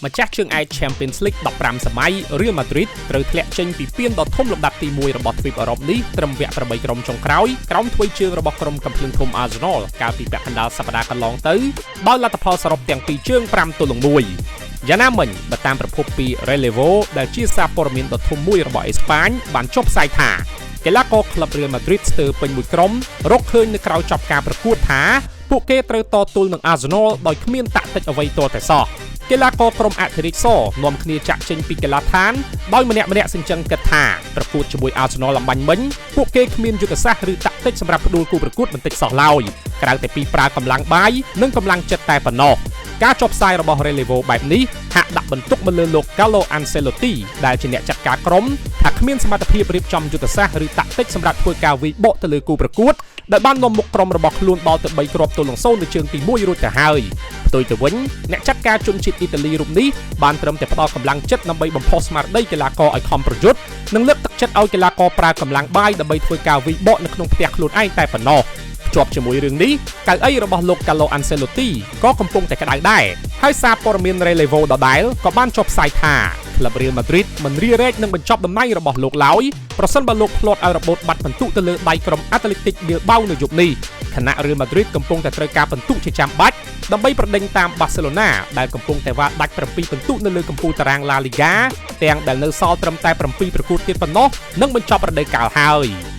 ម្ចាស់ជើងឯក Champions League 15 សម័យ Real Madrid ត្រូវធ្លាក់ចេញពីពានដ៏ធំលំដាប់ទី 1 របស់ទ្វីបអឺរ៉ុបនេះត្រឹមវគ្គ 8 ក្រុមចុងក្រោយក្រោមធ្វើជើងរបស់ក្រុមកំភ្លើងធំ Arsenal កាលពីពាក់កណ្ដាលសប្តាហ៍កន្លងទៅដោយលទ្ធផលសរុបទាំងពីរជើង 5-1 យ៉ាងណាមិញបើតាមប្រភពពី Relevo ដែលជាសារព័ត៌មានដ៏ធំមួយរបស់អេស្ប៉ាញបានចុះផ្សាយថាកីឡាករក្លឹប Real Madrid ស្ទើរពេញមួយក្រុមរកឃើញនៅក្រៅចប់ការប្រកួតថាពួកគេត្រូវតទល់នឹង Arsenal ដោយគ្មានតាក់ទិចអ្វីទាល់តែសោះកីឡាករក្រុមអធិរាជសនាំគ្នាចាក់ចេញពីកីឡាដ្ឋានដោយម្នាក់សញ្ជឹងគិតថាប្រកួតជាមួយ Arsenal ល្បាញមិញពួកគេគ្មានយុទ្ធសាស្ត្រឬតាក់ទិចសម្រាប់ផ្ដួលគូប្រកួតបន្តិចសោះឡើយក្រៅតែពីប្រើកម្លាំងបាយនិងកម្លាំងចិត្តតែប៉ុណ្ណោះការចុះផ្សាយរបស់ Relevo បែបនេះហាក់ដាក់បន្ទុកមកលើលោក Carlo Ancelotti ដែលជាអ្នកចាត់ការក្រុមថាគ្មានសមត្ថភាពរៀបចំយុទ្ធសាស្ត្រឬតាក់ទិចសម្រាប់ធ្វើការវាយបកទៅលើគូប្រកួតដែលបាននាំមុខក្រុមរបស់ខ្លួនដល់ទៅ3គ្រាប់ទល់នឹង0នៅជើងទី1រួចទៅហើយផ្ទុយទៅវិញអ្នកចាត់ការជនជាតិអ៊ីតាលីរូបនេះបានត្រឹមតែផ្ដល់កម្លាំងចិត្តដើម្បីបំផុសស្មារតីកីឡាករឲ្យខំប្រយុទ្ធនិងលើកទឹកចិត្តឲ្យកីឡាករប្រើកម្លាំងបាយដើម្បីធ្វើការវាយបកនៅក្នុងផ្ទះខ្លួនឯងតែប៉ុណ្ណោះជាប់ជាមួយរឿងនេះកៅអីរបស់លោក Carlo Ancelotti ក៏កំពុងតែក្តៅដែរហើយសារព័ត៌មាន Relevo ដដែលក៏បានចុះផ្សាយថាក្លឹប Real Madrid មិនរារែកនឹងបញ្ចប់តំណែងរបស់លោកឡើយប្រសិនបើលោកភ្លាត់ឲ្យរបូតបាត់ពិន្ទុទៅលើដៃក្រុម Athletic Bilbao នៅយប់នេះខណៈ Real Madrid កំពុងតែត្រូវការពិន្ទុជាចាំបាច់ដើម្បីប្រដេញតាម Barcelona ដែលកំពុងតែវាដាច់7ពិន្ទុនៅលើកំពូលតារាង La Liga ទាំងដែលនៅសល់ត្រឹមតែ7ប្រកួតទៀតប៉ុណ្ណោះនឹងបញ្ចប់រដូវកាលហើយ